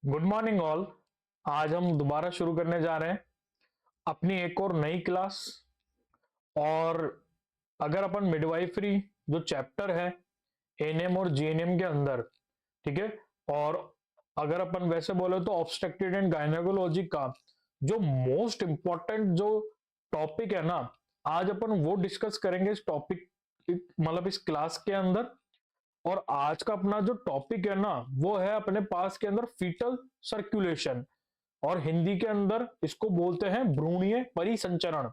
Good morning all. आज हम दोबारा शुरू करने जा रहे हैं अपनी एक और नई क्लास। और अगर अपन मिडवाइफरी जो चैप्टर है एनएम और जीएनएम के अंदर, ठीक है, और अगर अपन वैसे बोले तो ऑब्स्टेट्रिक एंड गायनेकोलॉजी का जो मोस्ट इंपॉर्टेंट जो टॉपिक है ना, आज अपन वो डिस्कस करेंगे इस टॉपिक, मतलब इस क्लास के अंदर। और आज का अपना जो टॉपिक है ना, वो है अपने पास के अंदर फीटल सर्कुलेशन, और हिंदी के अंदर इसको बोलते हैं भ्रूणीय परिसंचरण।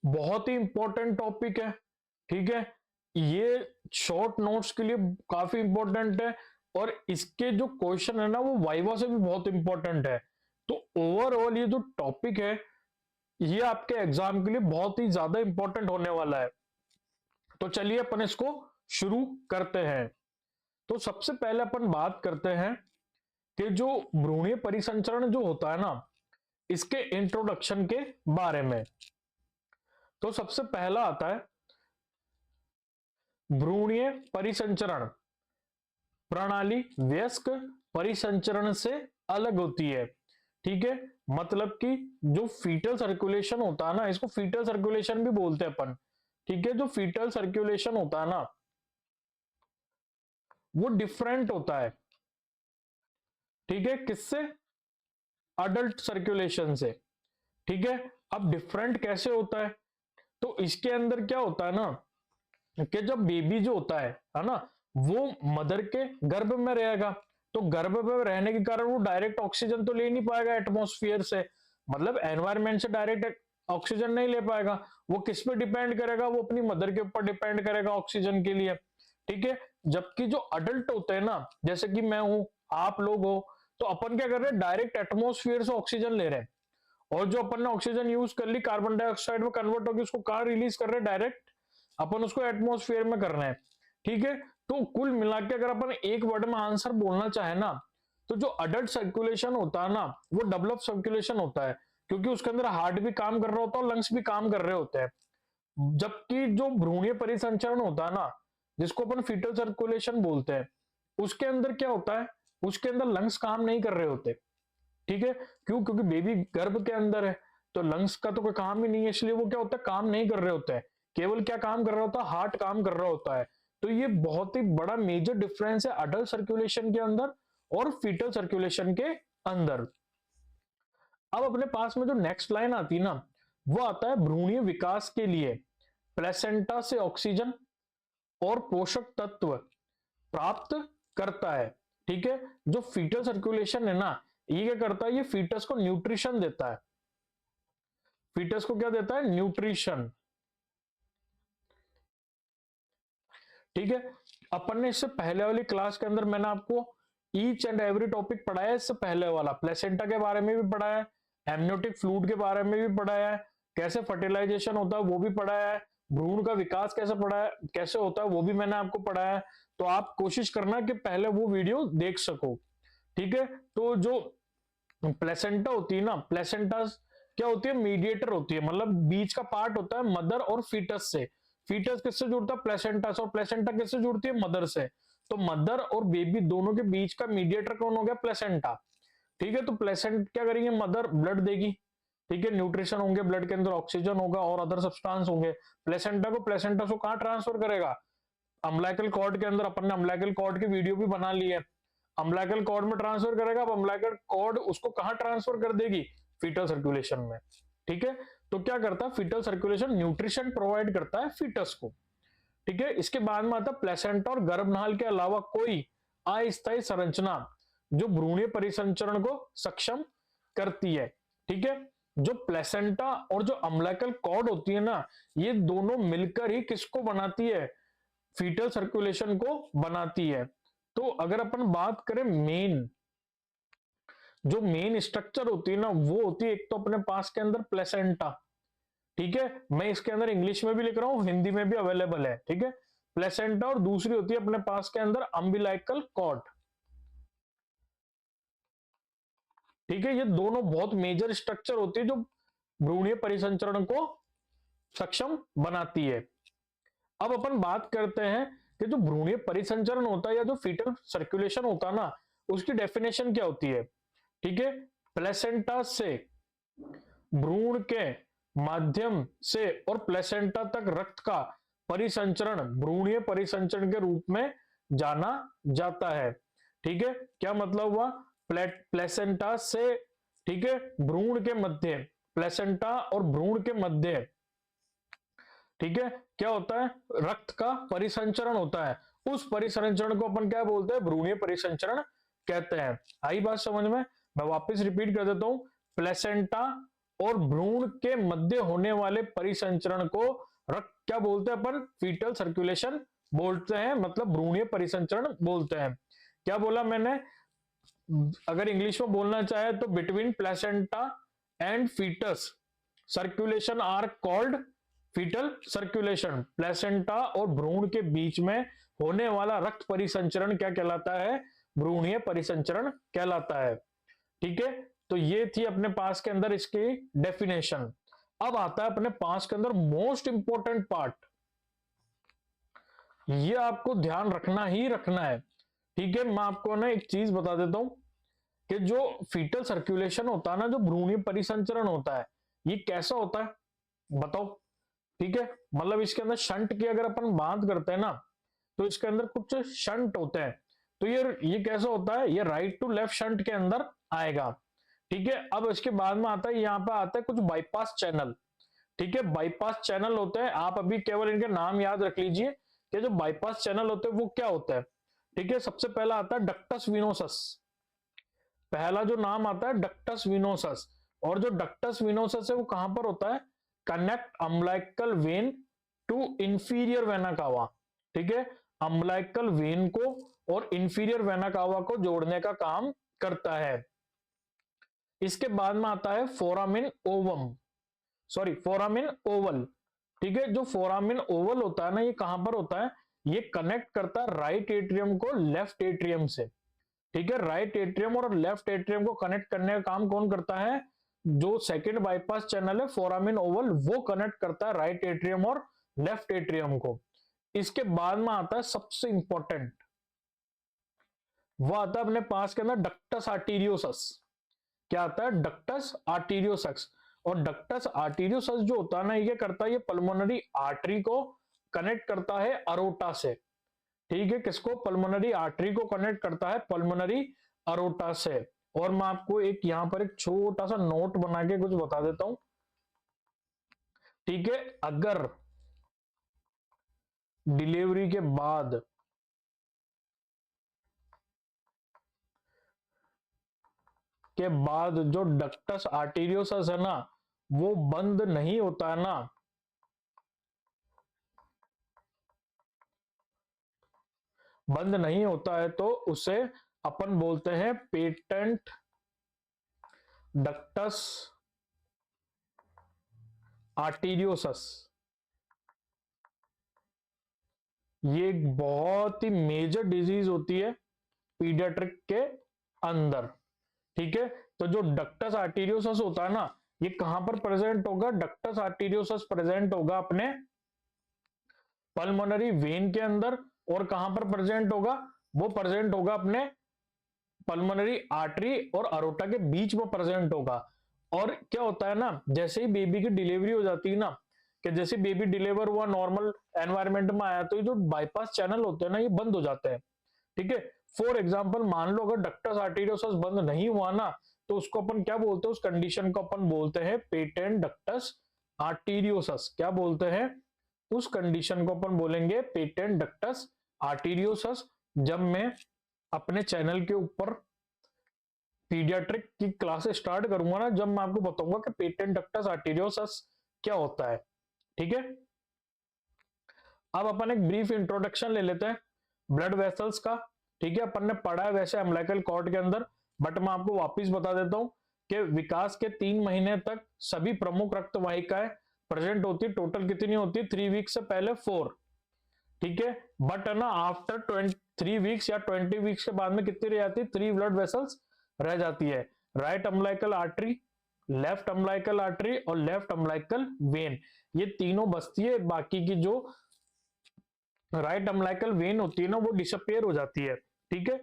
बहुत ही इंपॉर्टेंट टॉपिक है, ठीक है। ये शॉर्ट नोट्स के लिए काफी इंपॉर्टेंट है, और इसके जो क्वेश्चन है ना वो वाइवा से भी बहुत इंपॉर्टेंट है। तो ओवरऑल ये जो टॉपिक है ये आपके एग्जाम के लिए बहुत ही ज्यादा इंपॉर्टेंट होने वाला है। तो चलिए अपन इसको शुरू करते हैं। तो सबसे पहले अपन बात करते हैं कि जो भ्रूणीय परिसंचरण जो होता है ना, इसके इंट्रोडक्शन के बारे में। तो सबसे पहला आता है भ्रूणीय परिसंचरण प्रणाली वयस्क परिसंचरण से अलग होती है, ठीक है। मतलब कि जो फीटल सर्कुलेशन होता है ना, इसको फीटल सर्कुलेशन भी बोलते हैं अपन, ठीक है। जो फीटल सर्कुलेशन होता है ना वो डिफरेंट होता है, ठीक है, किससे? अडल्ट सर्कुलेशन से, ठीक है। अब डिफरेंट कैसे होता है? तो इसके अंदर क्या होता है ना कि जब बेबी जो होता है ना, वो मदर के गर्भ में रहेगा। तो गर्भ में रहने के कारण वो डायरेक्ट ऑक्सीजन तो ले नहीं पाएगा एटमॉस्फेयर से, मतलब एनवायरमेंट से डायरेक्ट ऑक्सीजन नहीं ले पाएगा। वो किस पे डिपेंड करेगा? वो अपनी मदर के ऊपर डिपेंड करेगा ऑक्सीजन के लिए, ठीक है। जबकि जो अडल्ट होते हैं ना, जैसे कि मैं हूं, आप लोग हो, तो अपन क्या कर रहे हैं? डायरेक्ट एटमॉस्फेयर से ऑक्सीजन ले रहे हैं। और जो अपन ने ऑक्सीजन यूज कर ली, कार्बन डाइऑक्साइड में कन्वर्ट होकर उसको कहां रिलीज कर रहे हैं? डायरेक्ट अपन उसको एटमॉस्फेयर में कर रहे हैं, ठीक है। तो कुल मिला के अगर अपन एक वर्ड में आंसर बोलना चाहे ना, तो जो अडल्ट सर्कुलेशन होता है ना वो डेवलप सर्कुलेशन होता है, क्योंकि उसके अंदर हार्ट भी काम कर रहा होता है और लंग्स भी काम कर रहे होते हैं। जबकि जो भ्रूणीय परिसंचरण होता है ना, जिसको अपन फीटल सर्कुलेशन बोलते हैं, उसके अंदर क्या होता है? उसके अंदर लंग्स काम नहीं कर रहे होते, ठीक है। क्यों? क्योंकि बेबी गर्भ के अंदर है, तो लंग्स का तो कोई काम ही नहीं है, इसलिए वो क्या होता है? काम नहीं कर रहे होते हैं। केवल क्या काम कर रहा होता है? हार्ट काम कर रहा होता है। तो ये बहुत ही बड़ा मेजर डिफरेंस है अडल्ट सर्कुलेशन के अंदर और फीटल सर्कुलेशन के अंदर। अब अपने पास में जो नेक्स्ट लाइन आती है ना, वो आता है भ्रूणीय विकास के लिए प्लेसेंटा से ऑक्सीजन और पोषक तत्व प्राप्त करता है, ठीक है। जो फीटल सर्कुलेशन है ना, ये क्या करता है? ये फीटस को न्यूट्रिशन देता है। फीटस को क्या देता है? न्यूट्रिशन, ठीक है। अपन ने इससे पहले वाली क्लास के अंदर मैंने आपको ईच एंड एवरी टॉपिक पढ़ाया है। इससे पहले वाला प्लेसेंटा के बारे में भी पढ़ाया है, एमनियोटिक फ्लूइड के बारे में भी पढ़ाया है, कैसे फर्टिलाइजेशन होता है वो भी पढ़ाया है, भ्रूण का विकास कैसे पढ़ाया, कैसे होता है वो भी मैंने आपको पढ़ाया है। तो आप कोशिश करना कि पहले वो वीडियो देख सको, ठीक है। तो जो प्लेसेंटा होती है ना, प्लेसेंटा क्या होती है? मीडिएटर होती है, मतलब बीच का पार्ट होता है मदर और फीटस से। फीटस किससे जुड़ता है? प्लेसेंटा से। और प्लेसेंटा किससे जुड़ती है? मदर से। तो मदर और बेबी दोनों के बीच का मीडिएटर कौन हो गया? प्लेसेंटा, ठीक है। तो प्लेसेंट क्या करेंगे? मदर ब्लड देगी, ठीक है, न्यूट्रिशन होंगे, ब्लड के अंदर ऑक्सीजन होगा और अदर सब्सटेंस होंगे। प्लेसेंटा को कहां ट्रांसफर करेगा? अम्बिलिकल कॉर्ड के अंदर। अपन ने अम्बिलिकल कॉर्ड की वीडियो भी बना ली है। अम्बिलिकल कॉर्ड में ट्रांसफर करेगा। अब अम्बिलिकल कॉर्ड उसको कहां ट्रांसफर कर देगी? फीटल सर्कुलेशन में, ठीक है। तो क्या करता है फीटल सर्कुलेशन? न्यूट्रिशन प्रोवाइड करता है फीटस को, ठीक है। इसके बाद में आता है प्लेसेंटा और गर्भनाल के अलावा कोई अस्थायी संरचना जो भ्रूणीय परिसंचरण को सक्षम करती है, ठीक है। जो प्लेसेंटा और जो अम्बिलिकल कॉर्ड होती है ना, ये दोनों मिलकर ही किसको बनाती है? फीटल सर्कुलेशन को बनाती है। तो अगर अपन बात करें मेन, जो मेन स्ट्रक्चर होती है ना, वो होती है एक तो अपने पास के अंदर प्लेसेंटा, ठीक है। मैं इसके अंदर इंग्लिश में भी लिख रहा हूं, हिंदी में भी अवेलेबल है, ठीक है। प्लेसेंटा, और दूसरी होती है अपने पास के अंदर अम्बिलाइकल कॉर्ड, ठीक है। ये दोनों बहुत मेजर स्ट्रक्चर होती है जो भ्रूणीय परिसंचरण को सक्षम बनाती है। अब अपन बात करते हैं कि जो भ्रूणीय परिसंचरण होता है या जो फीटल सर्कुलेशन होता है ना, उसकी डेफिनेशन क्या होती है, ठीक है, प्लेसेंटा से भ्रूण के माध्यम से और प्लेसेंटा तक रक्त का परिसंचरण भ्रूणीय परिसंचरण के रूप में जाना जाता है। ठीक है, क्या मतलब हुआ, प्लेसेंटा से, ठीक है, भ्रूण के मध्य, प्लेसेंटा और भ्रूण के मध्य, ठीक है, क्या होता है, रक्त का परिसंचरण होता है। उस परिसंचरण को अपन क्या बोलते हैं, भ्रूणीय परिसंचरण कहते हैं। आई बात समझ में? मैं वापस रिपीट कर देता हूं, प्लेसेंटा और भ्रूण के मध्य होने वाले परिसंचरण को रक्त क्या बोलते हैं अपन, फीटल सर्कुलेशन बोलते हैं, मतलब भ्रूणीय परिसंचरण बोलते हैं। क्या बोला मैंने, अगर इंग्लिश में बोलना चाहे तो between placenta and fetus circulation are called fetal circulation. Placenta और भ्रूण के बीच में होने वाला रक्त परिसंचरण क्या कहलाता है, भ्रूणीय परिसंचरण कहलाता है। ठीक है, तो ये थी अपने पास के अंदर इसकी डेफिनेशन। अब आता है अपने पास के अंदर मोस्ट इंपॉर्टेंट पार्ट, ये आपको ध्यान रखना ही रखना है। ठीक है, मैं आपको ना एक चीज बता देता हूं कि जो फीटल सर्कुलेशन होता है ना, जो भ्रूणीय परिसंचरण होता है, ये कैसा होता है बताओ। ठीक है, मतलब इसके अंदर शंट की अगर अपन बात करते हैं ना, तो इसके अंदर कुछ शंट होते हैं। तो ये कैसा होता है, ये राइट टू लेफ्ट शंट के अंदर आएगा। ठीक है, अब इसके बाद में आता है, यहाँ पे आता है कुछ बाईपास चैनल। ठीक है, बाईपास चैनल होते हैं, आप अभी केवल इनके नाम याद रख लीजिए कि जो बाईपास चैनल होते हैं वो क्या होता है। ठीक है, सबसे पहला आता है डक्टस विनोसस, पहला जो नाम आता है डक्टस विनोसस। और जो डक्टस विनोसस है वो कहां पर होता है, connect umbilical vein to inferior vena cava. ठीक है, अम्बिलिकल वेन को और इंफीरियर वेना कावा को जोड़ने का काम करता है। इसके बाद में आता है foramen ovum, sorry foramen Oval. ठीक है, जो फोरामिन ओवल होता है ना, ये कहां पर होता है, ये कनेक्ट करता है राइट एट्रियम को लेफ्ट एट्रियम से। ठीक है, राइट एट्रियम और लेफ्ट एट्रियम को कनेक्ट करने का काम कौन करता है, जो सेकंड बाईपास चैनल है फोरामिन ओवल, वो कनेक्ट करता है राइट एट्रियम और लेफ्ट एट्रियम को। इसके बाद में आता है सबसे इंपॉर्टेंट, वो आता है अपने पास के अंदर डक्टस आर्टीरियोसस। क्या आता है, डक्टस आर्टीरियोसस। और डक्टस आर्टीरियोसस जो होता है ना, ये करता है, ये पल्मोनरी आर्टरी को कनेक्ट करता है अरोटा से। ठीक है, किसको, पल्मोनरी आर्टरी को कनेक्ट करता है पल्मोनरी अरोटा से। और मैं आपको एक यहां पर एक छोटा सा नोट बना के कुछ बता देता हूं। ठीक है, अगर डिलीवरी के बाद जो डक्टस आर्टीरियोसस है ना, वो बंद नहीं होता है ना, बंद नहीं होता है, तो उसे अपन बोलते हैं पेटेंट डक्टस आर्टीरियोसस। ये एक बहुत ही मेजर डिजीज होती है पीडियाट्रिक के अंदर। ठीक है, तो जो डक्टस आर्टीरियोसस होता है ना, ये कहां पर प्रेजेंट होगा, डक्टस आर्टीरियोसस प्रेजेंट होगा अपने पल्मोनरी वेन के अंदर। और कहां पर प्रेजेंट होगा, वो प्रेजेंट होगा अपने पल्मोनरी आर्टरी और अरोटा के बीच में प्रेजेंट होगा। और क्या होता है ना, जैसे ही बेबी की डिलीवरी हो जाती है ना, कि जैसे बेबी डिलीवर हुआ नॉर्मल एनवायरनमेंट में आया, तो ये जो बाईपास चैनल होते हैं ना, ये बंद हो जाते हैं। ठीक है, फॉर एग्जांपल मान लो अगर डक्टस आर्टीरियोसस बंद नहीं हुआ ना, तो उसको अपन क्या बोलते हैं, उस कंडीशन को अपन बोलते हैं पेटेंट डक्टस आर्टीरियोसस। क्या बोलते हैं, उस कंडीशन को अपन बोलेंगे पेटेंट डक्टस आर्टीरियोसस। जब मैं अपने चैनल के ऊपर पीडियाट्रिक की क्लासेस स्टार्ट करूंगा ना, जब मैं आपको बताऊंगा कि पेटेंट डक्टस आर्टीरियोसस क्या होता है। ठीक है, अब अपन एक ब्रीफ इंट्रोडक्शन ले लेते हैं ब्लड वेसल्स का। ठीक है, अपन ने पढ़ा है वैसे अम्बिलिकल कॉर्ड के अंदर, बट मैं आपको वापस बता देता हूं कि विकास के 3 महीने तक सभी प्रमुख रक्त वाहिकाएं प्रेजेंट होती, टोटल कितनी होती, 3 वीक से पहले 4। ठीक है, बट ना आफ्टर 3 वीक्स या 20 वीक्स के बाद में कितनी रह जाती है, 3 ब्लड वेसल्स रह जाती है, right umbilical artery, left umbilical artery और लेफ्ट अम्बिलिकल वेन, ये तीनों बचती है। बाकी की जो राइट अम्बिलिकल वेन होती है ना, वो डिसअपियर हो जाती है। ठीक है,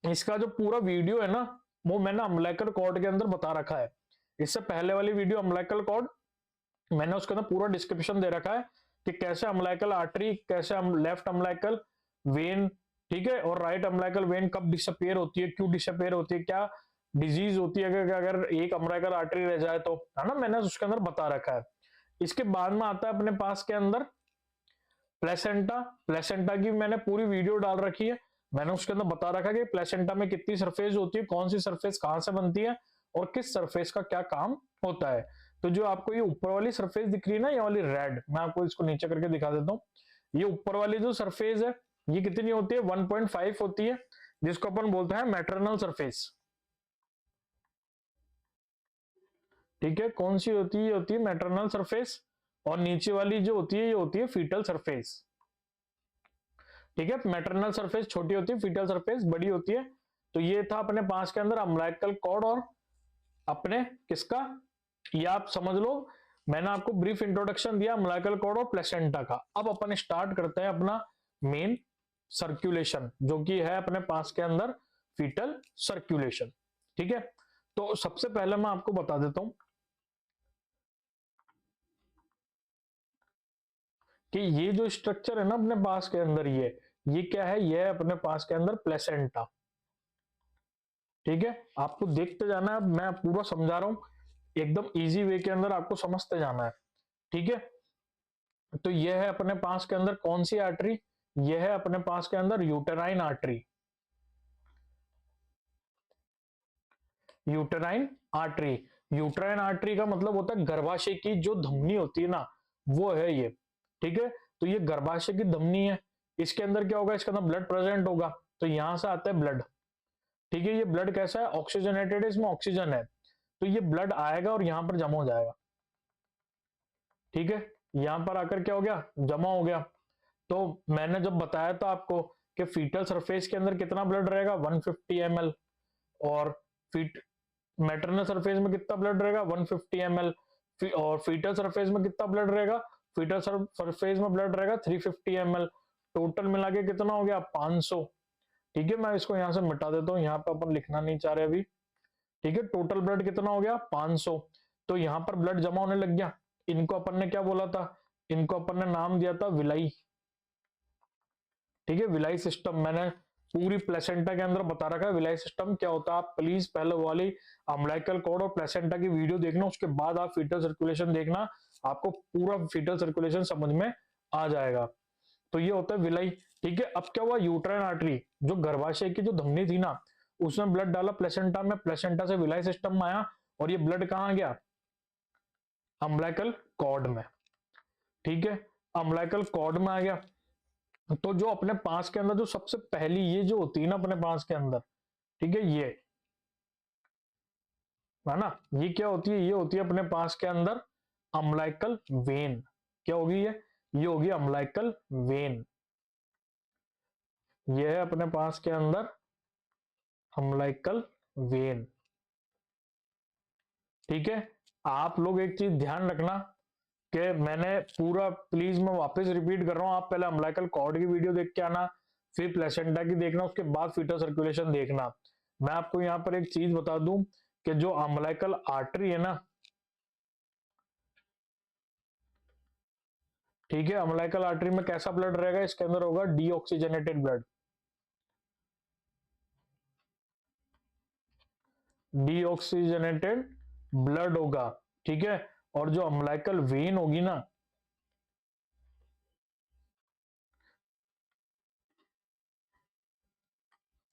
इसका जो पूरा वीडियो है ना, वो मैंने अम्बिलिकल कॉर्ड के अंदर बता रखा है। इससे पहले वाली वीडियो अम्बिलिकल कॉर्ड, मैंने उसके अंदर पूरा डिस्क्रिप्शन दे रखा है कि कैसे अम्बिलिकल आर्टरी, कैसे लेफ्ट अम्बिलिकल वेन, ठीक है, और राइट अम्बिलिकल वेन कब डिसअपियर होती है, क्यों डिसअपियर होती है, क्या डिजीज होती है अगर एक अम्बिलिकल आर्टरी रह जाए तो, है ना, मैंने उसके अंदर बता रखा है। इसके बाद में आता है अपने पास के अंदर प्लेसेंटा। प्लेसेंटा की मैंने पूरी वीडियो डाल रखी है, मैंने उसके अंदर बता रखा है कि प्लेसेंटा में कितनी सरफेस होती है, कौन सी सरफेस कहां से बनती है, और किस सरफेस का क्या काम होता है। तो जो आपको ये ऊपर वाली सरफेस दिख रही है ना, ये वाली रेड, मैं आपको इसको नीचे करके दिखा देता हूँ। ये ऊपर वाली जो सरफेस है, ये कितनी होती है, 1.5 होती है, जिसको अपन बोलते हैं मैटरनल सरफेस। ठीक है, कौन सी होती है, ये होती है मैटरनल सरफेस। और नीचे वाली जो होती है, ये होती है फीटल सरफेस। ठीक है, मैटरनल सरफेस छोटी होती है, फीटल सरफेस बड़ी होती है। तो ये था अपने पास के अंदर अम्बिलिकल कॉर्ड और अपने किसका, ये आप समझ लो, मैंने आपको ब्रीफ इंट्रोडक्शन दिया अम्बिलिकल कॉर्ड और प्लेसेंटा का। अब अपन स्टार्ट करते हैं अपना मेन सर्कुलेशन, जो कि है अपने पास के अंदर फीटल सर्कुलेशन। ठीक है, तो सबसे पहले मैं आपको बता देता हूं कि ये जो स्ट्रक्चर है ना अपने पास के अंदर, ये क्या है, ये है अपने पास के अंदर प्लेसेंटा। ठीक है, आपको देखते जाना है, मैं पूरा समझा रहा हूं, एकदम इजी वे के अंदर आपको समझते जाना है। ठीक है, तो ये है अपने पास के अंदर कौन सी आर्टरी, ये है अपने पास के अंदर uterine artery. Uterine artery, uterine artery का मतलब होता है गर्भाशय की जो धमनी होती है ना, वो है ये। ठीक है, तो ये गर्भाशय की धमनी है, इसके अंदर क्या होगा, इसके अंदर ब्लड प्रेजेंट होगा, तो यहां से आता है ब्लड। ठीक है, ये ब्लड कैसा है, ऑक्सीजनेटेड है, इसमें ऑक्सीजन है, तो ये ब्लड आएगा और यहां पर जमा हो जाएगा। ठीक है, यहां पर आकर क्या हो गया, जमा हो गया। तो मैंने जब बताया था आपको कि फीटल सरफेस के अंदर कितना ब्लड रहेगा, 150 ml, और फीट मैटरनल सरफेस में कितना ब्लड रहेगा, 150 ml, और फीटल सरफेस में कितना ब्लड रहेगा, फीटल सरफेस में ब्लड रहेगा 350 ml। टोटल मिला के कितना हो गया, 500। ठीक है, मैं इसको यहां से मिटा देता हूं, यहाँ पे अपन लिखना नहीं चाह रहे अभी। ठीक है, टोटल ब्लड कितना हो गया, 500। तो यहां पर ब्लड जमा होने लग गया, इनको अपन ने क्या बोला था, इनको अपन ने नाम दिया था विलाई। ठीक है, विलाई सिस्टम मैंने पूरी प्लेसेंटा के अंदर बता रखा है विलाई सिस्टम क्या होता है। आप प्लीज पहले वाली अम्बिलिकल कॉर्ड और प्लेसेंटा की वीडियो देखना, उसके बाद आप फीटल सर्कुलेशन देखना, आपको पूरा फीटल सर्कुलेशन समझ में आ जाएगा। तो ये होता है विलाई। ठीक है, अब क्या हुआ, यूट्राइन आर्टरी जो गर्भाशय की जो धमनी थी ना, उसमें ब्लड डाला प्लेसेंटा में, प्लेसेंटा से विलाई सिस्टम में आया, और ये ब्लड कहां गया, अम्बिलिकल कॉर्ड में। ठीक है, अम्बिलिकल कॉर्ड में आ गया। तो जो अपने पास के अंदर जो सबसे पहली ये जो होती है ना अपने पास के अंदर, ठीक है, ये है ना, ये क्या होती है, ये होती है अपने पास के अंदर अम्बिलिकल वेन। क्या होगी ये होगी अम्बिलिकल वेन। ये है अपने पास के अंदर अम्बिलिकल वेन। ठीक है, आप लोग एक चीज ध्यान रखना कि मैंने पूरा, प्लीज मैं वापस रिपीट कर रहा हूं, आप पहले अम्बिलिकल कॉर्ड की वीडियो देख के आना, फिर प्लेसेंटा की देखना, उसके बाद फीटल सर्कुलेशन देखना। मैं आपको यहाँ पर एक चीज बता दूं कि जो अम्बिलिकल आर्टरी है ना, ठीक है, अम्बिलिकल आर्टरी में कैसा ब्लड रहेगा, इसके अंदर होगा डीऑक्सीजनेटेड ब्लड, डीऑक्सीजनेटेड ब्लड होगा। ठीक है, और जो अम्बिलिकल वेन होगी ना,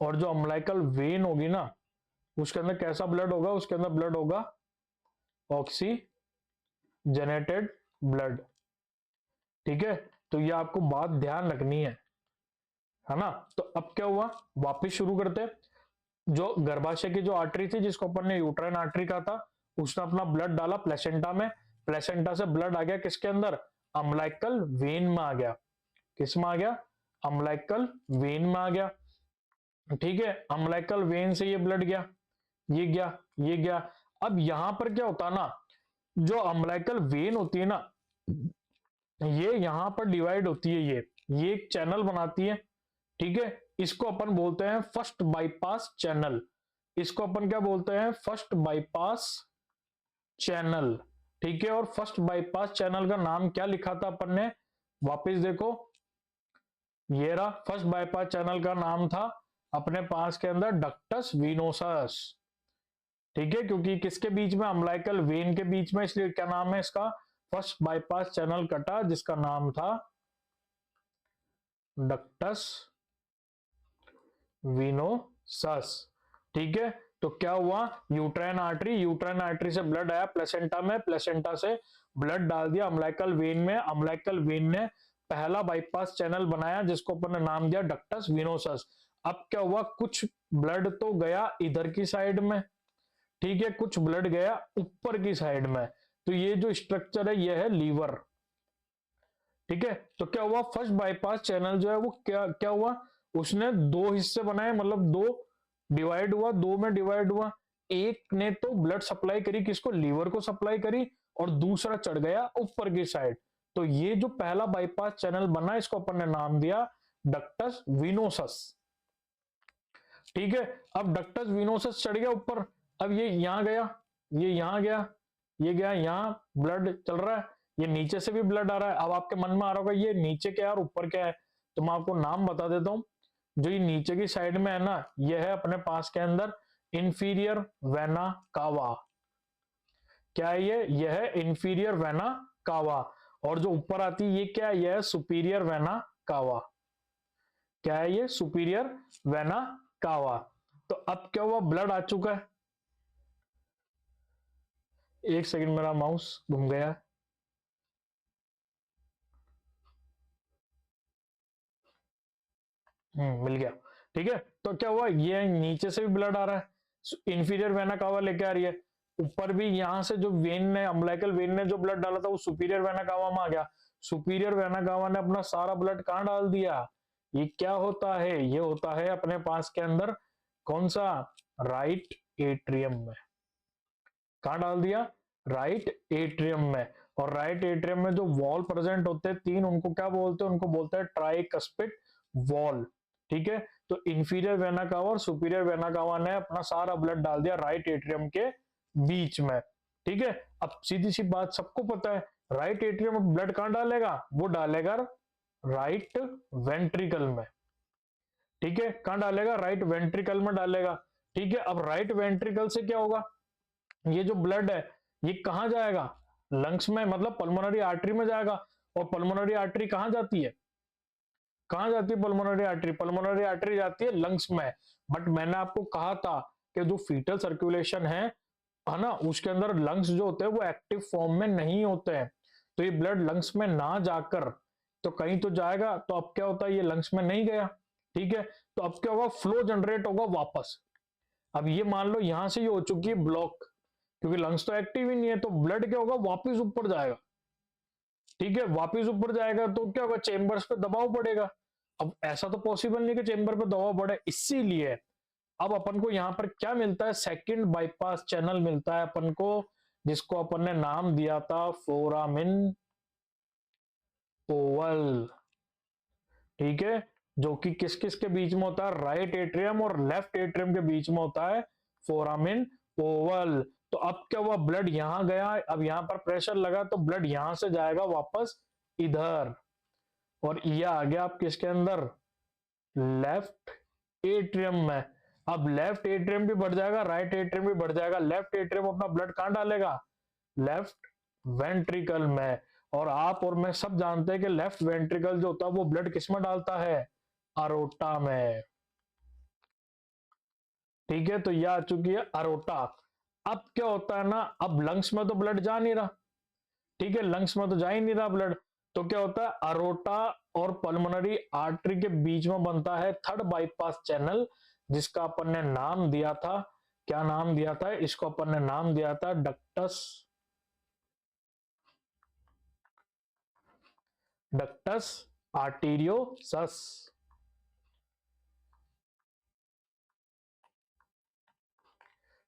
और जो अम्बिलिकल वेन होगी ना, उसके अंदर कैसा ब्लड होगा, उसके अंदर ब्लड होगा ऑक्सीजनेटेड ब्लड। ठीक है, तो ये आपको बात ध्यान रखनी है ना। तो अब क्या हुआ, वापस शुरू करते हैं। जो गर्भाशय की जो आर्टरी थी, जिसको अपन ने यूट्राइन आर्टरी कहा था, उसने अपना ब्लड डाला प्लेसेंटा में, प्लेसेंटा से ब्लड आ गया किसके अंदर, अम्बिलिकल वेन में आ गया। किस में आ गया, अम्बिलिकल वेन में आ गया। ठीक है, अम्बिलिकल वेन से ये ब्लड गया, ये गया, ये गया। अब यहां पर क्या होता ना, जो अम्बिलिकल वेन होती है ना, ये यहां पर डिवाइड होती है, ये एक चैनल बनाती है। ठीक है, इसको अपन बोलते हैं फर्स्ट बाईपास चैनल। इसको अपन क्या बोलते हैं? First bypass channel. ठीक है, और फर्स्ट बाईपास चैनल का नाम क्या लिखा था अपन ने? वापस देखो, ये रहा फर्स्ट बाईपास चैनल का नाम था अपने पास के अंदर डक्टस विनोसस। ठीक है, क्योंकि किसके बीच में? अम्लाइकल वेन के बीच में, इसलिए क्या नाम है इसका? फर्स्ट बाईपास चैनल कटा जिसका नाम था डक्टस विनोसस। ठीक है, तो क्या हुआ? यूट्राइन आर्टरी, यूट्राइन आर्टरी से ब्लड आया प्लेसेंटा में, प्लेसेंटा से ब्लड डाल दिया अम्लाइकल वेन में, अम्लाइकल वेन ने पहला बाईपास चैनल बनाया जिसको अपन ने नाम दिया डक्टस विनोसस। अब क्या हुआ? कुछ ब्लड तो गया इधर की साइड में, ठीक है, कुछ ब्लड गया ऊपर की साइड में, तो ये जो स्ट्रक्चर है ये है लीवर। ठीक है, तो क्या हुआ? फर्स्ट बाईपास चैनल जो है वो क्या क्या हुआ? उसने दो हिस्से बनाए, मतलब दो डिवाइड हुआ, दो में डिवाइड हुआ। एक ने तो ब्लड सप्लाई करी किसको? लीवर को सप्लाई करी, और दूसरा चढ़ गया ऊपर की साइड। तो ये जो पहला बाईपास चैनल बना इसको अपन ने नाम दिया डक्टस विनोसस। ठीक है, अब डक्टस विनोसस चढ़ गया ऊपर, अब ये यहां गया, ये यहां गया, ये गया यहां, ब्लड चल रहा है, ये नीचे से भी ब्लड आ रहा है। अब आपके मन में आ रहा होगा ये नीचे क्या है और ऊपर क्या है, तो मैं आपको नाम बता देता हूं। जो ये नीचे की साइड में है ना, ये है अपने पास के अंदर इंफीरियर वेना कावा। क्या है ये? यह है इंफीरियर वेना कावा। और जो ऊपर आती है ये क्या है? यह है सुपीरियर वेना कावा। क्या है ये? Superior vena cava. तो अब क्या हुआ? ब्लड आ चुका है। एक सेकंड, मेरा माउस घूम गया। मिल गया। ठीक है, तो क्या हुआ? ये नीचे से भी ब्लड आ रहा है, इंफीरियर वेना कावा लेके आ रही है। ऊपर भी यहां से जो वेन ने, अम्लाइकल वेन ने जो ब्लड डाला था वो सुपीरियर वेना कावा में आ गया। सुपीरियर वेना कावा ने अपना सारा ब्लड कहां डाल दिया? ये क्या होता है? ये होता है अपने पास के अंदर कौन सा? राइट एट्रियम में। कहां डाल दिया? राइट एट्रियम में। और राइट एट्रियम में जो वॉल प्रेजेंट होते हैं तीन, उनको क्या बोलते हैं? उनको बोलते हैं ट्राइकस्पिड वॉल। ठीक है, तो इंफीरियर वेना कावा और सुपीरियर वेना कावा ने अपना सारा ब्लड डाल दिया राइट एट्रियम के बीच में। ठीक है, अब सीधी सी बात सबको पता है, राइट एट्रियम में ब्लड कहां डालेगा? वो डालेगा राइट वेंट्रिकल में। ठीक है, कहां डालेगा? राइट वेंट्रिकल में डालेगा। ठीक है, अब राइट वेंट्रिकल से क्या होगा? ये जो ब्लड है ये कहां जाएगा? लंग्स में, मतलब पल्मोनरी आर्टरी में जाएगा। और पल्मोनरी आर्टरी कहां जाती है? कहां जाती है पल्मोनरी आर्टरी? पल्मोनरी आर्टरी जाती है लंग्स में। बट मैंने आपको कहा था कि जो फीटल सर्कुलेशन है ना, उसके अंदर लंग्स जो होते हैं वो एक्टिव फॉर्म में नहीं होते हैं। तो ये ब्लड लंग्स में ना जाकर तो कहीं तो जाएगा, तो अब क्या होता है? ये लंग्स में नहीं गया। ठीक है, तो अब क्या होगा? फ्लो जनरेट होगा वापस। अब ये मान लो यहां से ये हो चुकी है ब्लॉक, क्योंकि लंग्स तो एक्टिव ही नहीं है, तो ब्लड क्या होगा? वापस ऊपर जाएगा। ठीक है, वापस ऊपर जाएगा तो क्या होगा? चेंबर्स पे दबाव पड़ेगा। अब ऐसा तो पॉसिबल नहीं कि चेंबर पे दबाव बढ़े, इसीलिए अब अपन को यहां पर क्या मिलता है? सेकंड बाईपास चैनल मिलता है अपन को, जिसको अपन ने नाम दिया था फोरामिन ओवल। ठीक है, जो कि किस किस के बीच में होता है? राइट एट्रियम और लेफ्ट एट्रियम के बीच में होता है फोरामिन ओवल। तो अब क्या हुआ? ब्लड यहां गया, अब यहां पर प्रेशर लगा तो ब्लड यहां से जाएगा वापस इधर, और ये आ गया आप किसके अंदर? लेफ्ट एट्रियम में। अब लेफ्ट एट्रियम भी बढ़ जाएगा, राइट एट्रियम भी बढ़ जाएगा। लेफ्ट एट्रियम अपना ब्लड कहां डालेगा? लेफ्ट वेंट्रिकल में। और आप और मैं सब जानते हैं कि लेफ्ट वेंट्रिकल जो होता है वो ब्लड किस में डालता है? अरोटा में। ठीक है, तो यह आ चुकी है अरोटा। अब क्या होता है ना, अब लंग्स में तो ब्लड जा नहीं रहा। ठीक है, लंग्स में तो जा ही नहीं रहा ब्लड, तो क्या होता है? अरोटा और पल्मोनरी आर्टरी के बीच में बनता है थर्ड बाईपास चैनल, जिसका अपन ने नाम दिया था, क्या नाम दिया था इसको? अपन ने नाम दिया था डक्टस, डक्टस आर्टीरियोसस।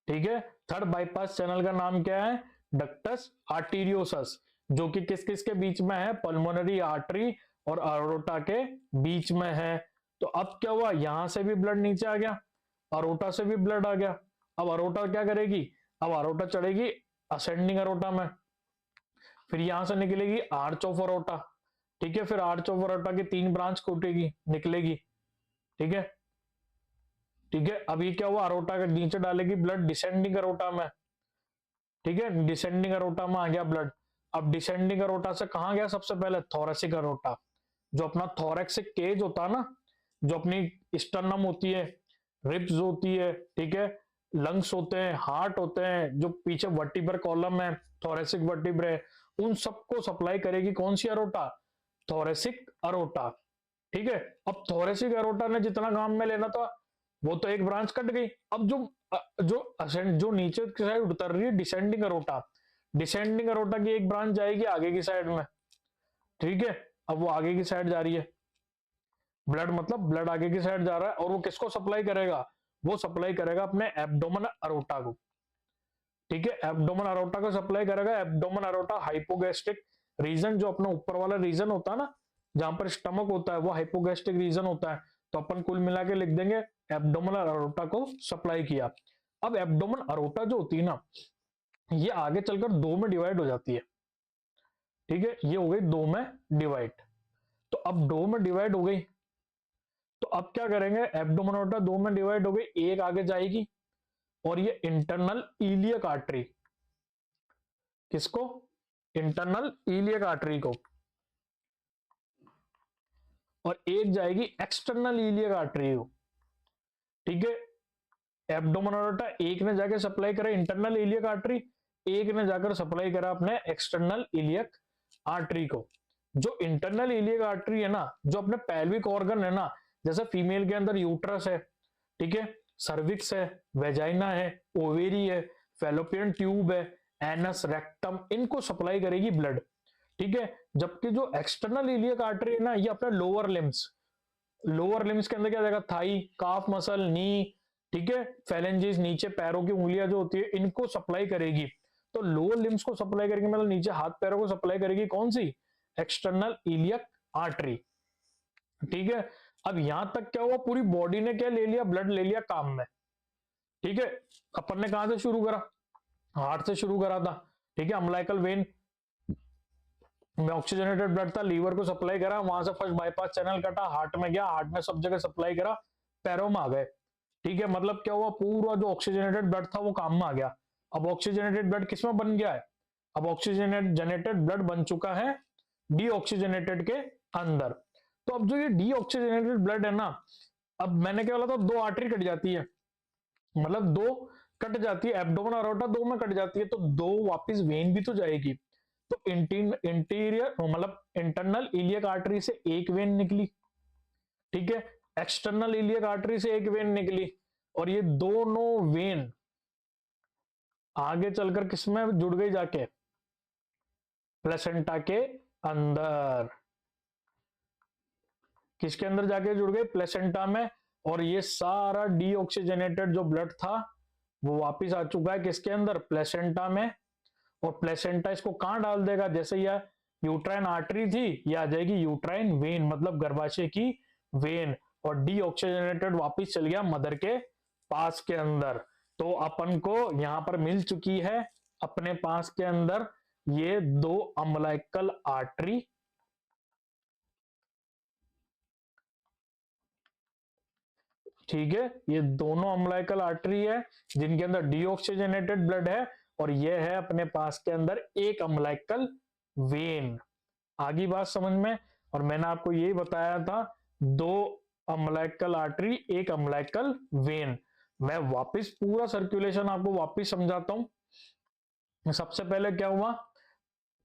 ठीक है, थर्ड बाईपास चैनल का नाम क्या है? डक्टस आर्टीरियोसस, जो कि किस किस के बीच में है? पल्मोनरी आर्टरी और अरोटा के बीच में है। तो अब क्या हुआ, यहां से भी ब्लड नीचे आ गया, अरोटा से भी ब्लड आ गया। अब अरोटा क्या करेगी, अब अरोटा चढ़ेगी असेंडिंग अरोटा में, फिर यहां से निकलेगी आर्च ऑफ अरोटा। ठीक है, फिर आर्च ऑफ अरोटा की 3 ब्रांच कूटेगी निकलेगी। ठीक है, ठीक है, अब ये क्या हुआ, अरोटा के नीचे डालेगी ब्लड डिसेंडिंग अरोटा में। ठीक है, डिसेंडिंग अरोटा में आ गया ब्लड। अब डिसेंडिंग अरोटा से कहां गया, सबसे पहले थोरेसिक अरोटा, जो अपना थोरेक्सिक केज होता है ना, जो अपनी स्टर्नम होती है, रिब्स होती है, ठीक है, लंग्स होते हैं, हार्ट होते हैं, जो पीछे वर्टिब्रल कॉलम है, थोरेसिक वर्टिब्रे, उन सबको सप्लाई करेगी कौन सी अरोटा, थोरेसिक अरोटा। ठीक है, अब थोरेसिक अरोटा ने जितना काम में लेना था वो तो एक ब्रांच कट गई। अब जो नीचे की साइड उतर रही है डिसेंडिंग अरोटा, डिसेंडिंग अरोटा की एक ब्रांच जाएगी आगे की साइड में। ठीक है, अब वो आगे की साइड जा रही है, ब्लड मतलब ब्लड आगे की साइड जा रहा है, और वो किसको सप्लाई करेगा, वो सप्लाई करेगा अपने एब्डोमेन अरोटा को। ठीक है, एब्डोमेन अरोटा को सप्लाई करेगा। एब्डोमेन अरोटा हाइपोगैस्ट्रिक रीजन, जो अपना ऊपर वाला रीजन होता है ना, जहां पर स्टमक होता है, वो हाइपोगैस्ट्रिक रीजन होता है। तो अपन कुल मिला के लिख देंगे एब्डोमिनल अरोटा को सप्लाई किया। अब एब्डोमेन अरोटा जो होती है ना, ये आगे चलकर 2 में डिवाइड हो जाती है। ठीक है, ये हो गई 2 में डिवाइड। तो अब 2 में डिवाइड हो गई, तो अब क्या करेंगे, एब्डोमेन अरोटा 2 में डिवाइड हो गई, एक आगे जाएगी, और ये इंटरनल इलियक आर्टरी, किसको, इंटरनल इलियक आर्टरी को, और एक जाएगी एक्सटर्नल इलियक आर्टरी को। ठीक है, एब्डोमेन अरोटा एक ने जाकर सप्लाई करा इंटरनल इलियक आर्टरी, एक ने जाकर सप्लाई करा अपने एक्सटर्नल इलियक आर्टरी को। जो इंटरनल इलियक आर्टरी है ना, जो अपने पेल्विक ऑर्गन है ना, जैसे फीमेल के अंदर यूट्रस है, ठीक है, सर्विक्स है, वेजाइना है, ओवेरी है, फेलोपियन ट्यूब है, एनस, रेक्टम, इनको सप्लाई करेगी ब्लड। ठीक है, जबकि जो एक्सटर्नल इलियक आर्टरी है ना, ये अपने लोअर लिम्स के अंदर क्या जाएगा, थाई, काफ मसल, नी, ठीक है, फेलेंजेस, नीचे पैरों की उंगलियां जो होती है, इनको सप्लाई करेगी। तो लोअर लिम्स को सप्लाई करेगी, मतलब नीचे हाथ पैरों को सप्लाई करेगी कौन सी, एक्सटर्नल इलियक आर्टरी। ठीक है, अब यहां तक क्या हुआ, पूरी बॉडी ने क्या ले लिया, ब्लड ले लिया काम में। ठीक है, अपन ने कहां से शुरू करा, हार्ट से शुरू करा था। ठीक है, अम्बिलिकल वेन में ऑक्सीजनेटेड ब्लड था, लीवर को सप्लाई करा, वहां से फर्स्ट बाईपास चैनल कटा, हार्ट में गया, हार्ट में सब जगह सप्लाई करा, पैरों में आ गए। ठीक है, मतलब क्या हुआ, पूरा जो ऑक्सीजनेटेड ब्लड था वो काम में आ गया। अब ऑक्सीजनेटेड ब्लड किसमें बन गया है, अब ऑक्सीजनेटेड ब्लड बन चुका है डीऑक्सीजनेटेड के अंदर। तो अब जो ये डीऑक्सीजनेटेड ब्लड है ना, अब मैंने क्या बोला था, 2 आर्टरी कट जाती है, मतलब 2 कट जाती है, एब्डोमेन अरोटा 2 में कट जाती है, तो 2 वापिस वेन भी तो जाएगी। तो इंटीरियर मतलब इंटरनल इलियक आर्टरी से एक वेन निकली, ठीक है, एक्सटर्नल इलियक आर्टरी से एक वेन निकली, और ये दोनों वेन आगे चलकर किसमें जुड़ गई, जाके प्लेसेंटा के अंदर, किसके अंदर जाके जुड़ गई, प्लेसेंटा में। और ये सारा डीऑक्सीजनेटेड जो ब्लड था वो वापिस आ चुका है किसके अंदर, प्लेसेंटा में। और प्लेसेंटा इसको कहां डाल देगा, जैसे यह यूट्राइन आर्टरी थी, ये आ जाएगी यूट्राइन वेन, मतलब गर्भाशय की वेन, और डीऑक्सीजनेटेड वापिस चल गया मदर के पास के अंदर। तो अपन को यहां पर मिल चुकी है अपने पास के अंदर ये 2 अम्बिलिकल आर्टरी, ठीक है, ये दोनों अम्बिलिकल आर्टरी है जिनके अंदर डीऑक्सीजनेटेड ब्लड है, और ये है अपने पास के अंदर एक अम्बिलिकल वेन। आगे बात समझ में, और मैंने आपको यही बताया था 2 अम्बिलिकल आर्टरी, एक अम्बिलिकल वेन। मैं वापस पूरा सर्कुलेशन आपको वापस समझाता हूं। सबसे पहले क्या हुआ,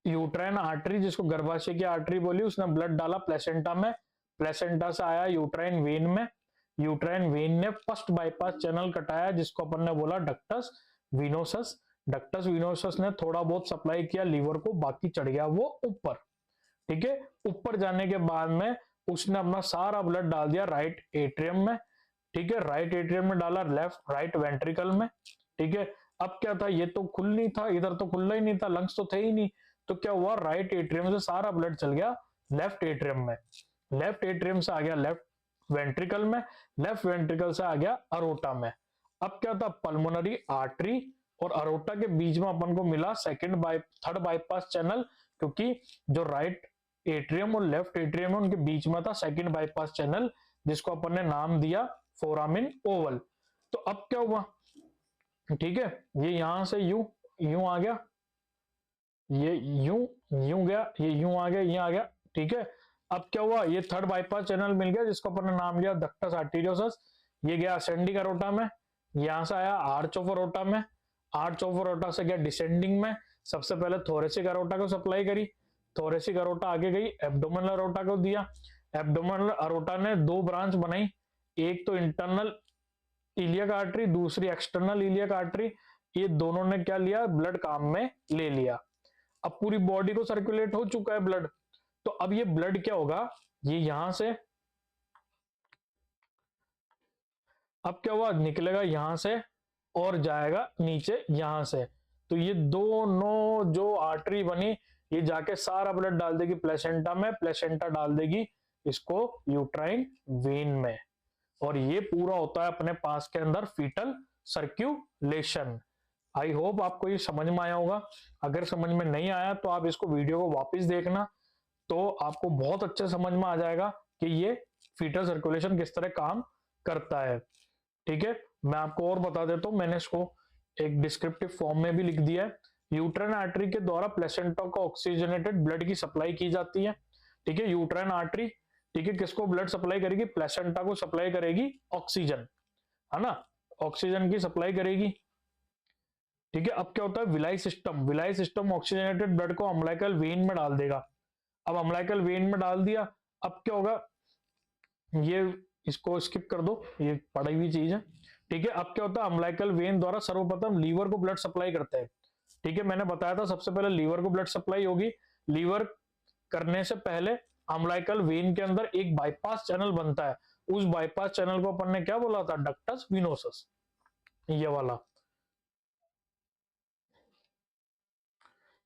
यूट्राइन आर्टरी, जिसको गर्भाशय की आर्टरी बोली, उसने ब्लड डाला प्लेसेंटा में, प्लेसेंटा से आया यूट्राइन वेन में, यूट्राइन वेन ने फर्स्ट बाईपास चैनल कटाया, जिसको अपन ने बोला डक्टस विनोसस। डक्टस विनोसस ने थोड़ा बहुत सप्लाई किया लीवर को, बाकी चढ़ गया वो ऊपर। ठीक है, ऊपर जाने के बाद में उसने अपना सारा ब्लड डाल दिया राइट एट्रियम में। ठीक है, राइट एट्रियम में डाला, लेफ्ट राइट वेंट्रिकल में। ठीक है, अब क्या था, ये तो खुल नहीं था, इधर तो खुला ही नहीं था, लंग्स तो थे ही नहीं, तो क्या हुआ, राइट एट्रियम से सारा ब्लड चल गया लेफ्ट एट्रियम में, लेफ्ट एट्रियम से आ गया लेफ्ट वेंट्रिकल में, लेफ्ट वेंट्रिकल से आ गया अरोटा में। अब क्या था, पल्मोनरी आर्टरी और अरोटा के बीच में अपन को मिला थर्ड बाईपास चैनल, क्योंकि जो राइट एट्रियम और लेफ्ट एट्रियम है उनके बीच में था सेकंड बाईपास चैनल, जिसको अपन ने नाम दिया फोरामिन ओवल। तो अब क्या हुआ, ठीक है, ये यहां से यूं यूं आ गया, ये यूं यूं गया, ये यूं आ गया, ये आ गया, ठीक है। अब क्या हुआ, ये थर्ड बाईपास चैनल मिल गया जिसको अपन ने नाम लिया डक्टस आर्टेरियोसस। ये गया असेंडिंग अरोटा में, यहां से आया आर्च ऑफ अरोटा में, आर्च ऑफ अरोटा से गया डिसेंडिंग में। सबसे पहले थोरेसिक अरोटा को सप्लाई करी, थोरेसिक अरोटा आगे गई, एब्डोमिनल अरोटा को दिया। एब्डोमिनल अरोटा ने दो ब्रांच बनाई, एक तो इंटरनल इलियक आर्टरी, दूसरी एक्सटर्नल इलियक आर्टरी। ये दोनों ने क्या लिया, ब्लड काम में ले लिया। अब पूरी बॉडी को सर्कुलेट हो चुका है ब्लड, तो अब ये ब्लड क्या होगा, ये यहां से, अब क्या हुआ, निकलेगा यहां से और जाएगा नीचे यहां से। तो ये दोनों जो आर्टरी बनी, ये जाके सारा ब्लड डाल देगी प्लेसेंटा में, प्लेसेंटा डाल देगी इसको यूट्राइन वेन में, और ये पूरा होता है अपने पास के अंदर फीटल सर्क्यूलेशन। आई होप आपको ये समझ में आया होगा। अगर समझ में नहीं आया तो आप इसको वीडियो को वापस देखना, तो आपको बहुत अच्छे समझ में आ जाएगा कि ये फीटल सर्कुलेशन किस तरह काम करता है। ठीक है, मैं आपको और बता देता हूं, मैंने इसको एक डिस्क्रिप्टिव फॉर्म में भी लिख दिया है। यूट्राइन आर्टरी के द्वारा प्लेसेंटा को ऑक्सीजनेटेड ब्लड की सप्लाई की जाती है। ठीक है, यूट्राइन आर्टरी, ठीक है, किसको ब्लड सप्लाई करेगी, प्लेसेंटा को सप्लाई करेगी ऑक्सीजन, है ना, ऑक्सीजन की सप्लाई करेगी। ठीक है, अब क्या होता है, विलाई सिस्टम ऑक्सीजनेटेड ब्लड को अम्लाइकल वेन में डाल देगा। अब अम्लाइकल वेन में डाल दिया, अब क्या होगा, ये इसको स्किप कर दो, ये पढ़ी हुई चीज है। ठीक है, अब क्या होता है, अम्लाइकल वेन द्वारा सर्वप्रथम लीवर को ब्लड सप्लाई करते हैं। ठीक है, मैंने बताया था सबसे पहले लीवर को ब्लड सप्लाई होगी। लीवर करने से पहले अम्लाइकल वेन के अंदर एक बाईपास चैनल बनता है, उस बाईपास चैनल को अपन ने क्या बोला था, डक्टस विनोसस, ये वाला,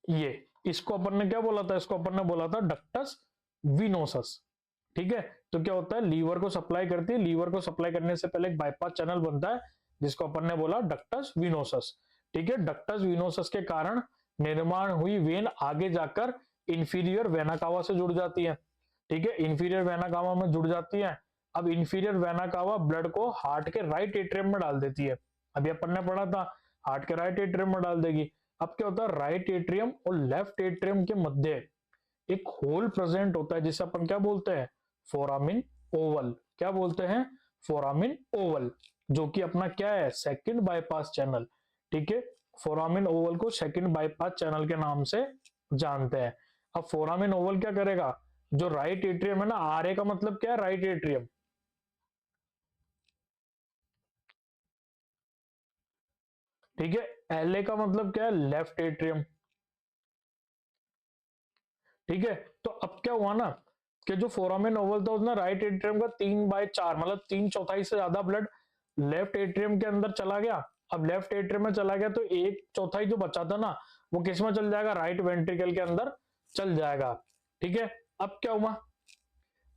ये इसको अपन ने क्या बोला था, इसको अपन ने बोला था डक्टस विनोसस। ठीक है, तो क्या होता है, लीवर को सप्लाई करती है, लीवर को सप्लाई करने से पहले एक बाईपास चैनल बनता है जिसको अपन ने बोला डक्टस विनोसस। ठीक है, डक्टस विनोसस के कारण निर्माण हुई वेन आगे जाकर इंफीरियर वेना कावा से जुड़ जाती है। ठीक है, इंफीरियर वेना कावा में जुड़ जाती है। अब इंफीरियर वेना कावा ब्लड को हार्ट के राइट एट्रियम में डाल देती है। अभी अपन ने पढ़ा था हार्ट के राइट एट्रियम में डाल देगी। अब क्या होता है, राइट एट्रियम और लेफ्ट एट्रियम के मध्य एक होल प्रेजेंट होता है जिसे अपन क्या बोलते हैं, फोरामिन ओवल। क्या बोलते हैं, फोरामिन ओवल, जो कि अपना क्या है, सेकंड बाईपास चैनल। ठीक है, फोरामिन ओवल को सेकंड बाईपास चैनल के नाम से जानते हैं। अब फोरामिन ओवल क्या करेगा, जो राइट एट्रियम है ना, आर ए का मतलब क्या है, राइट एट्रियम। ठीक है, एल ए का मतलब क्या है, लेफ्ट एट्रियम। ठीक है, तो अब क्या हुआ ना कि जो फोरामिन ओवल था उसने राइट एट्रियम का 3/4 मतलब 3/4 से ज्यादा ब्लड लेफ्ट एट्रियम के अंदर चला गया। अब लेफ्ट एट्रियम में चला गया तो 1/4 जो बचा था ना, वो किस में चल जाएगा, राइट वेंट्रिकल के अंदर चल जाएगा। ठीक है, अब क्या हुआ,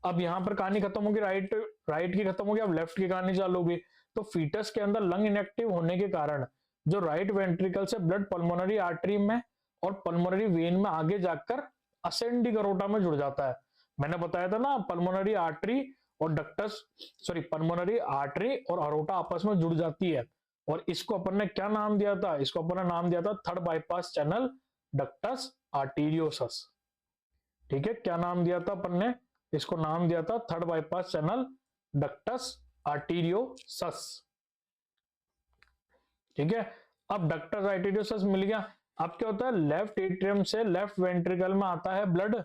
अब यहां पर कहानी खत्म होगी, राइट की खत्म होगी, अब लेफ्ट की कहानी चालू होगी। तो फीटस के अंदर लंग इनएक्टिव होने के कारण जो राइट वेंट्रिकल से ब्लड पल्मोनरी आर्टरी में और पल्मोनरी वेन में आगे जाकर असेंडिंग अरोटा में जुड़ जाता है। मैंने बताया था ना, पल्मोनरी आर्टरी और पल्मोनरी आर्टरी और अरोटा आपस में जुड़ जाती है, और इसको अपन ने क्या नाम दिया था, इसको अपन ने नाम दिया था थर्ड बाईपास चैनल डक्टस आर्टीरियोसस। ठीक है, क्या नाम दिया था अपन ने, इसको नाम दिया था थर्ड बाईपास चैनल डक्टस आर्टीरियोसस। ठीक है, अब डक्टस आर्टीरियोसस मिल गया। अब क्या होता है, लेफ्ट एट्रियम से लेफ्ट वेंट्रिकल में आता है ब्लड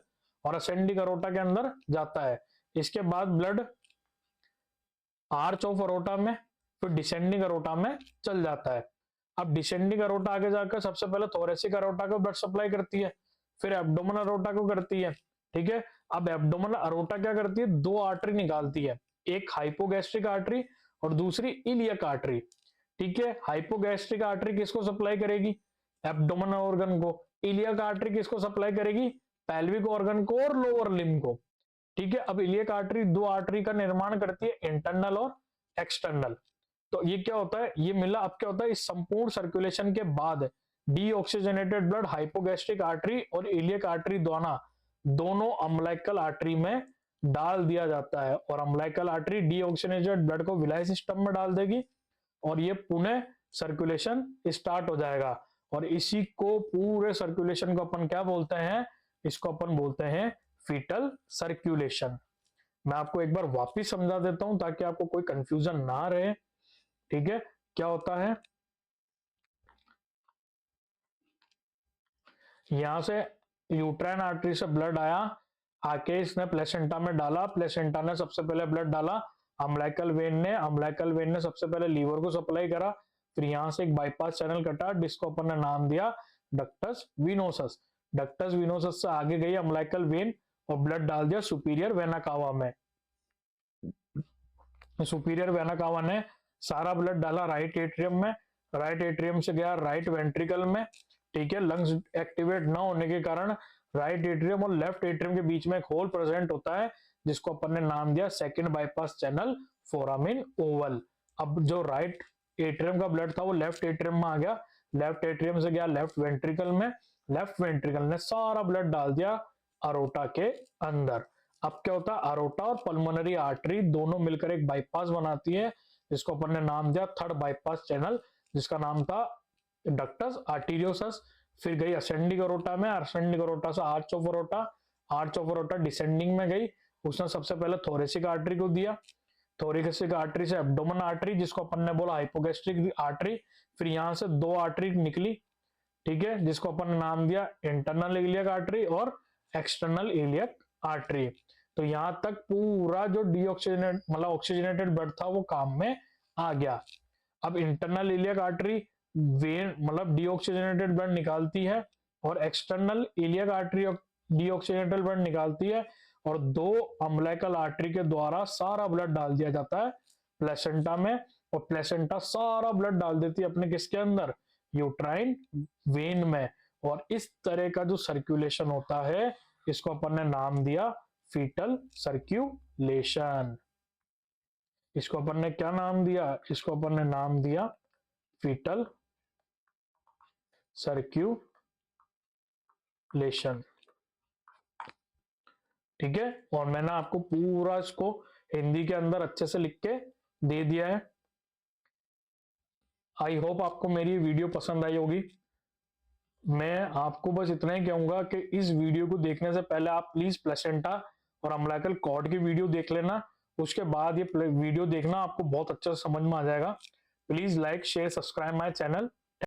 और असेंडिंग अरोटा के अंदर जाता है। इसके बाद ब्लड आर्च ऑफ अरोटा में, फिर डिसेंडिंग अरोटा में चल जाता है। अब डिसेंडिंग अरोटा आगे जाकर सबसे पहले थोरेसिक अरोटा को ब्लड सप्लाई करती है, फिर एब्डोमिनल अरोटा को करती है। ठीक है, अब एब्डोमिनल अरोटा क्या करती है, दो आर्टरी निकालती है, एक हाइपोगैस्ट्रिक आर्टरी और दूसरी इलियक आर्टरी। ठीक है, हाइपोगैस्ट्रिक आर्टरी किसको सप्लाई करेगी, एब्डोमिनल ऑर्गन को। इलियक आर्टरी किसको सप्लाई करेगी, पेल्विक ऑर्गन को और लोअर लिम्ब को। ठीक है, अब इलियक आर्टरी दो आर्टरी का निर्माण करती है, इंटरनल और एक्सटर्नल। तो ये क्या होता है, ये मिला। अब क्या होता है, इस संपूर्ण सर्कुलेशन के बाद डीऑक्सीजनेटेड ब्लड हाइपोगैस्ट्रिक आर्टरी और इलियक आर्टरी दोनों अम्बिलिकल आर्टरी में डाल दिया जाता है, और अम्बिलिकल आर्टरी डीऑक्सीजनेटेड ब्लड को विलाई सिस्टम में डाल देगी, और ये पुनः सर्कुलेशन स्टार्ट हो जाएगा। और इसी को पूरे सर्कुलेशन को अपन क्या बोलते हैं, इसको अपन बोलते हैं फीटल सर्कुलेशन। मैं आपको एक बार वापिस समझा देता हूं ताकि आपको कोई कंफ्यूजन ना रहे। ठीक है, क्या होता है, यहां से यूट्राइन आर्टरी से ब्लड आया, आके इसने प्लेसेंटा में डाला, प्लेसेंटा ने सबसे पहले ब्लड डाला अम्बिलिकल वेन ने सबसे पहले लीवर को सप्लाई करा, फिर यहां से एक बाईपास चैनल कटा जिसको अपन ने नाम दिया डक्टस विनोसस। डक्टस विनोसस से आगे गई अम्बिलिकल वेन और ब्लड डाल दिया सुपीरियर वेना कावा में। सुपीरियर वेना कावा ने सारा ब्लड डाला राइट एट्रियम में, राइट एट्रियम से गया राइट वेंट्रिकल में। ठीक है, लंग्स एक्टिवेट ना होने के कारण राइट एट्रियम और लेफ्ट एट्रियम के बीच में एक होल प्रेजेंट होता है जिसको अपन ने नाम दिया second bypass channel foramen Oval. अब जो राइट एट्रियम का ब्लड था वो लेफ्ट एट्रियम में आ गया, लेफ्ट एट्रियम से गया लेफ्ट वेंट्रिकल में, लेफ्ट वेंट्रिकल ने सारा ब्लड डाल दिया अरोटा के अंदर। अब क्या होता है, अरोटा और पल्मोनरी आर्टरी दोनों मिलकर एक बाईपास बनाती है जिसको अपन ने नाम दिया थर्ड बाईपास चैनल, जिसका नाम था डक्टस आर्टीरियोसस। फिर गई असेंडिंग अरोटा में, असेंडिंग अरोटा से arch of aorta, arch of aorta descending में गई, उसने सबसे पहले थोरेसिक आर्टरी को दिया, थोरेसिक आर्टरी से एब्डोमेन आर्टरी जिसको अपन ने बोला हाइपोगैस्ट्रिक आर्टरी, फिर यहां से दो आर्टरी निकली, ठीक है, जिसको अपन ने नाम दिया इंटरनल इलियक आर्टरी और एक्सटर्नल इलियक आर्टरी। तो यहां तक पूरा जो डीऑक्सीजनेट मतलब ऑक्सीजनेटेड ब्लड था वो काम में आ गया। अब इंटरनल इलियक आर्टरी वेन मतलब डीऑक्सीजनेटेड ब्लड निकालती है और external iliac artery deoxygenated blood निकालती है, और दो अम्बिलिकल आर्टरी के द्वारा सारा ब्लड डाल दिया जाता है प्लेसेंटा में, और प्लेसेंटा सारा ब्लड डाल देती है अपने किसके अंदर, यूट्राइन वेन में। और इस तरह का जो सर्कुलेशन होता है इसको अपन ने नाम दिया फीटल सर्कुलेशन। इसको अपन ने क्या नाम दिया, इसको अपन ने नाम दिया फीटल सर्कुलेशन। ठीक है, और मैंने आपको पूरा इसको हिंदी के अंदर अच्छे से लिख के दे दिया है। आई होप आपको मेरी वीडियो पसंद आई होगी। मैं आपको बस इतना ही कहूंगा कि इस वीडियो को देखने से पहले आप प्लीज प्लेसेंटा और अम्बिलिकल कॉर्ड की वीडियो देख लेना, उसके बाद ये वीडियो देखना, आपको बहुत अच्छा समझ में आ जाएगा। Please like share subscribe my channel.